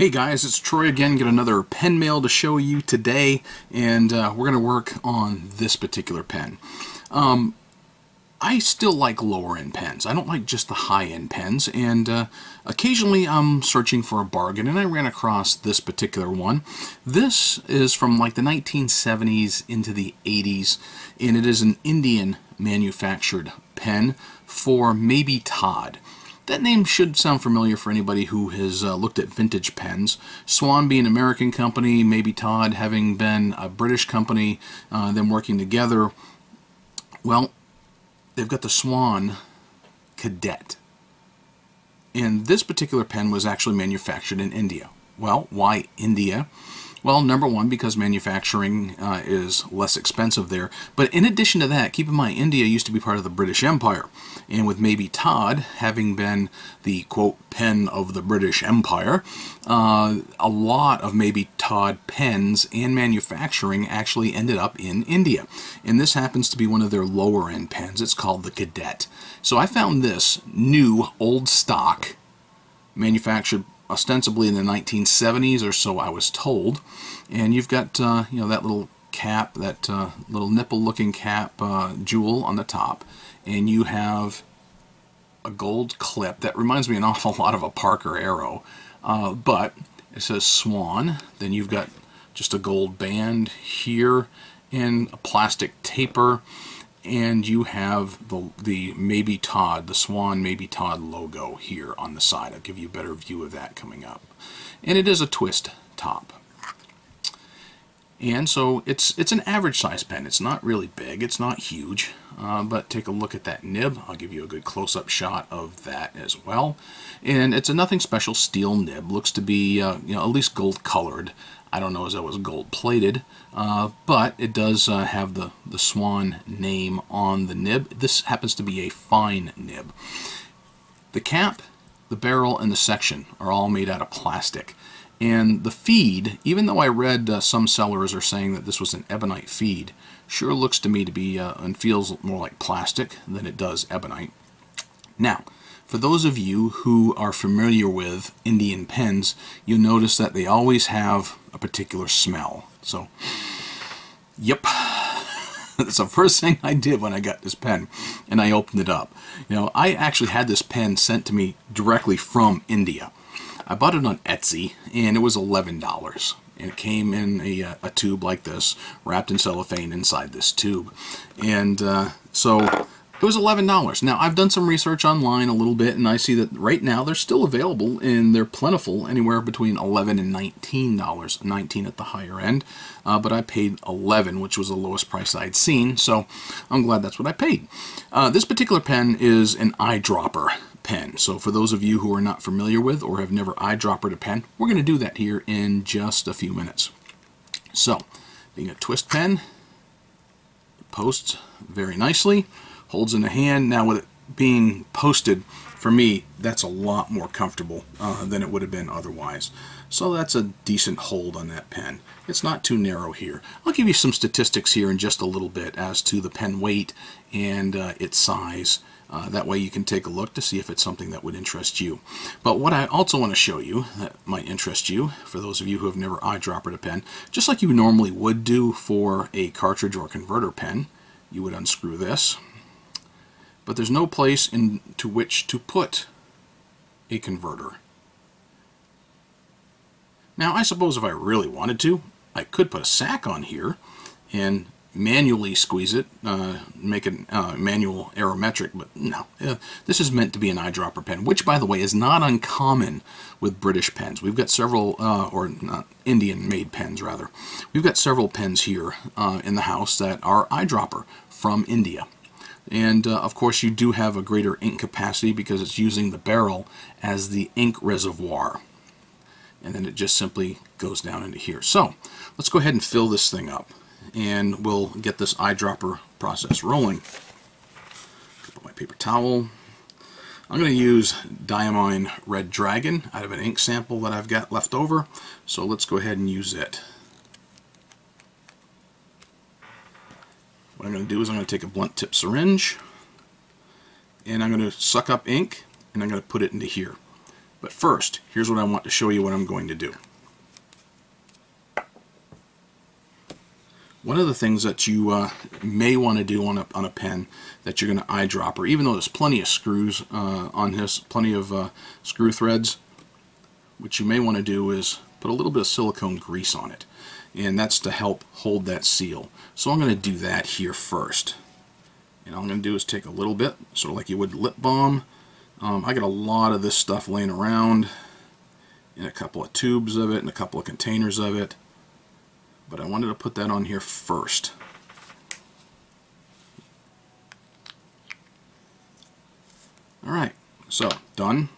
Hey guys, it's Troy again. Got another pen mail to show you today, and we're going to work on this particular pen. I still like lower end pens. I don't like just the high end pens, and occasionally I'm searching for a bargain, and I ran across this particular one. This is from like the 1970s into the 80s, and it is an Indian manufactured pen for Mabie Todd. That name should sound familiar for anybody who has looked at vintage pens. Swan being an American company, Mabie Todd having been a British company, them working together. Well, they've got the Swan Cadet. And this particular pen was actually manufactured in India. Well, why India? Well, number one, because manufacturing is less expensive there. But in addition to that, keep in mind, India used to be part of the British Empire. And with Mabie Todd having been the, quote, pen of the British Empire, a lot of Mabie Todd pens and manufacturing actually ended up in India. And this happens to be one of their lower-end pens. It's called the Cadet. So I found this new, old stock, manufactured ostensibly in the 1970s or so, I was told. And you've got you know, that little cap, that little nipple-looking cap jewel on the top, and you have a gold clip that reminds me an awful lot of a Parker Arrow, but it says Swan. Then you've got just a gold band here and a plastic taper, and you have the Mabie Todd, the Swan Mabie Todd logo here on the side. I'll give you a better view of that coming up. And it is a twist top. And so it's an average size pen. It's not really big, it's not huge, but take a look at that nib. I'll give you a good close-up shot of that as well. And it's a nothing special steel nib. Looks to be you know, at least gold colored. I don't know as it was gold plated, but it does have the Swan name on the nib. This happens to be a fine nib. The cap, the barrel, and the section are all made out of plastic. And the feed, even though I read some sellers are saying that this was an ebonite feed, sure looks to me to be and feels more like plastic than it does ebonite. Now, for those of you who are familiar with Indian pens, you'll notice that they always have a particular smell. So, yep, that's the first thing I did when I got this pen, and I opened it up. You know, I actually had this pen sent to me directly from India. I bought it on Etsy, and it was $11. And it came in a tube like this, wrapped in cellophane inside this tube. And so it was $11. Now, I've done some research online a little bit, and I see that right now they're still available, and they're plentiful, anywhere between $11 and $19, $19 at the higher end. But I paid $11, which was the lowest price I'd seen, so I'm glad that's what I paid. This particular pen is an eyedropper pen. So for those of you who are not familiar with or have never eyedroppered a pen, we're going to do that here in just a few minutes. So, being a twist pen, it posts very nicely, holds in the hand. Now with it being posted, for me, that's a lot more comfortable than it would have been otherwise. So that's a decent hold on that pen. It's not too narrow here. I'll give you some statistics here in just a little bit as to the pen weight and its size. That way you can take a look to see if it's something that would interest you. But what I also want to show you that might interest you, for those of you who have never eyedroppered a pen, just like you normally would do for a cartridge or converter pen, you would unscrew this. But there's no place into which to put a converter. Now, I suppose if I really wanted to, I could put a sack on here and manually squeeze it, make it manual aerometric, but no. This is meant to be an eyedropper pen, which, by the way, is not uncommon with British pens. We've got several, or not Indian-made pens, rather. We've got several pens here in the house that are eyedropper from India. And, of course, you do have a greater ink capacity because it's using the barrel as the ink reservoir. And then it just simply goes down into here. So, let's go ahead and fill this thing up, and we'll get this eyedropper process rolling. Put my paper towel. I'm going to use Diamine Red Dragon out of an ink sample that I've got left over. So let's go ahead and use it. What I'm going to do is I'm going to take a blunt tip syringe, and I'm going to suck up ink, and I'm going to put it into here. But first, here's what I want to show you what I'm going to do. One of the things that you may want to do on a pen that you're going to eyedropper, even though there's plenty of screws on this, plenty of screw threads, what you may want to do is put a little bit of silicone grease on it, and that's to help hold that seal. So I'm going to do that here first. And all I'm going to do is take a little bit, sort of like you would lip balm. I got a lot of this stuff laying around in a couple of tubes of it and a couple of containers of it, but I wanted to put that on here first. Alright, so done.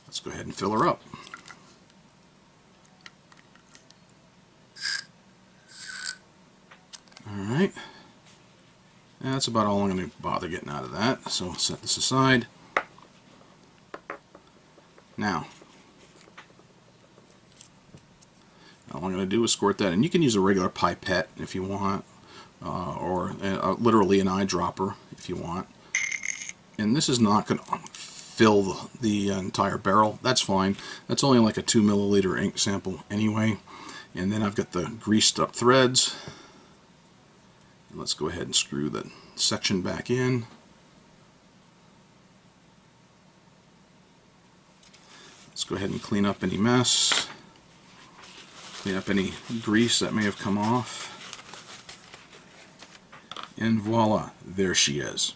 Let's go ahead and fill her up. Alright, that's about all I'm going to bother getting out of that, so set this aside. Now, all I'm going to do is squirt that, and you can use a regular pipette if you want, or literally an eyedropper if you want. And this is not going to fill the entire barrel. That's fine. That's only like a 2 milliliter ink sample anyway. And then I've got the greased up threads. Let's go ahead and screw the section back in. Let's go ahead and clean up any mess. Clean up any grease that may have come off. And voila, there she is.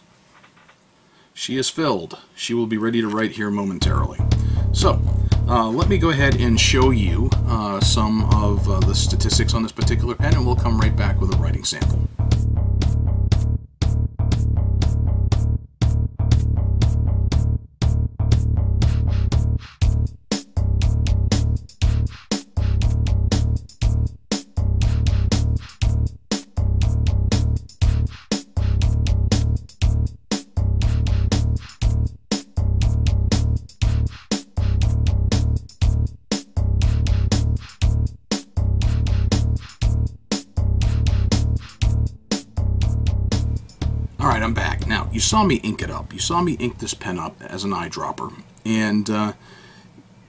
She is filled. She will be ready to write here momentarily. So, let me go ahead and show you some of the statistics on this particular pen, and we'll come right back with a writing sample. Alright, I'm back. Now, you saw me ink it up. You saw me ink this pen up as an eyedropper. And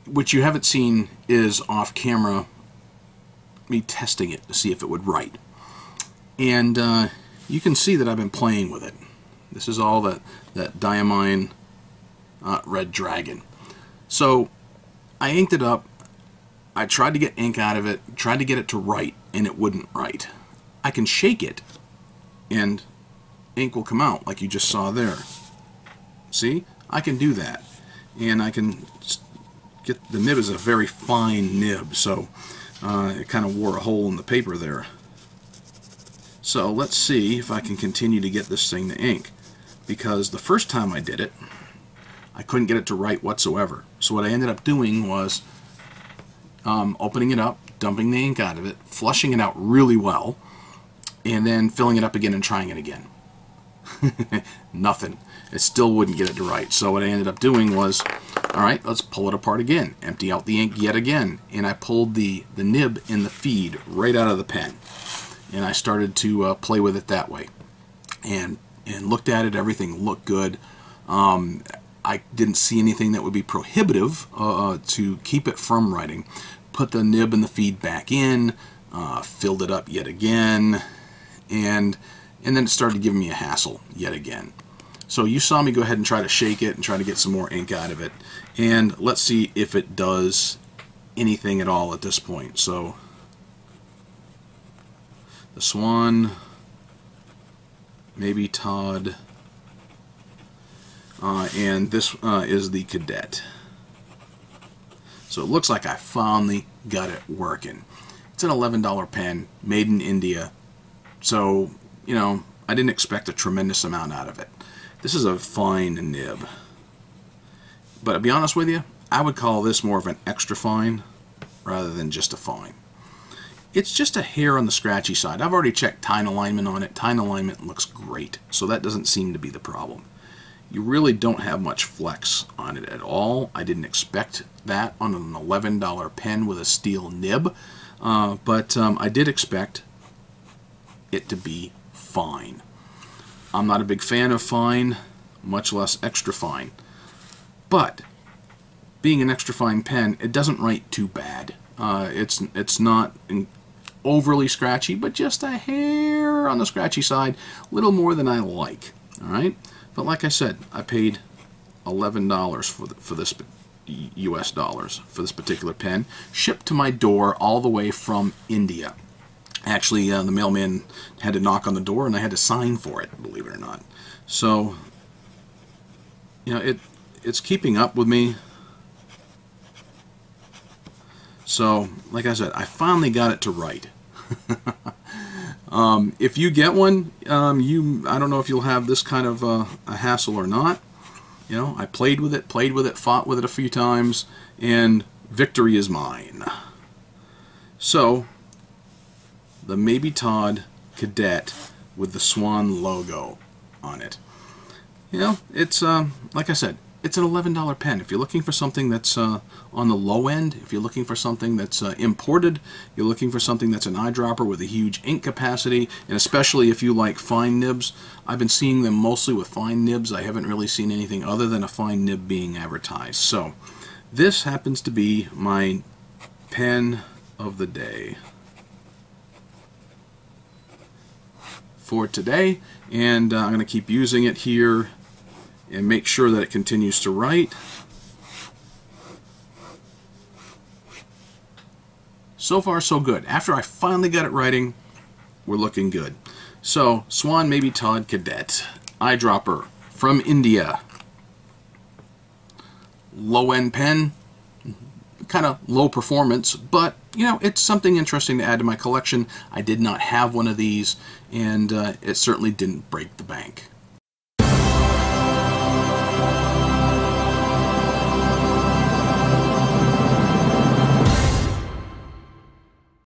what you haven't seen is off camera me testing it to see if it would write. And you can see that I've been playing with it. This is all that Diamine Red Dragon. So, I inked it up. I tried to get ink out of it, tried to get it to write, and it wouldn't write. I can shake it, and ink will come out like you just saw there. See? I can do that. And I can get, the nib is a very fine nib, so it kind of wore a hole in the paper there. So let's see if I can continue to get this thing to ink, because the first time I did it, I couldn't get it to write whatsoever. So what I ended up doing was opening it up, dumping the ink out of it, flushing it out really well, and then filling it up again and trying it again. Nothing. It still wouldn't get it to write. So what I ended up doing was, alright, let's pull it apart again. Empty out the ink yet again. And I pulled the nib and the feed right out of the pen. And I started to play with it that way. And looked at it. Everything looked good. I didn't see anything that would be prohibitive to keep it from writing. Put the nib and the feed back in. Filled it up yet again. And then it started giving me a hassle yet again. So you saw me go ahead and try to shake it and try to get some more ink out of it. And let's see if it does anything at all at this point. So the Swan, Mabie Todd, and this is the Cadet. So it looks like I finally got it working. It's an $11 pen, made in India. So, you know, I didn't expect a tremendous amount out of it. This is a fine nib. But to be honest with you, I would call this more of an extra fine rather than just a fine. It's just a hair on the scratchy side. I've already checked tine alignment on it. Tine alignment looks great, so that doesn't seem to be the problem. You really don't have much flex on it at all. I didn't expect that on an $11 pen with a steel nib, but I did expect it to be fine. I'm not a big fan of fine, much less extra fine. But being an extra fine pen, it doesn't write too bad. It's not overly scratchy, but just a hair on the scratchy side, a little more than I like. All right, but like I said, I paid $11 for this US dollars for this particular pen, shipped to my door all the way from India. Actually, the mailman had to knock on the door, and I had to sign for it, believe it or not. So, you know, it's keeping up with me. So, like I said, I finally got it to write. If you get one, I don't know if you'll have this kind of a hassle or not. You know, I played with it, fought with it a few times, and victory is mine. So, the Mabie Todd Cadet with the Swan logo on it. You know, it's, like I said, it's an $11 pen. If you're looking for something that's on the low end, if you're looking for something that's imported, you're looking for something that's an eyedropper with a huge ink capacity, and especially if you like fine nibs, I've been seeing them mostly with fine nibs. I haven't really seen anything other than a fine nib being advertised. So, this happens to be my pen of the day for today, and I'm going to keep using it here and make sure that it continues to write. So far, so good. After I finally got it writing, we're looking good. So, Swan Mabie Todd Cadet, eyedropper from India. Low-end pen, kind of low performance, but you know, it's something interesting to add to my collection. I did not have one of these, and it certainly didn't break the bank.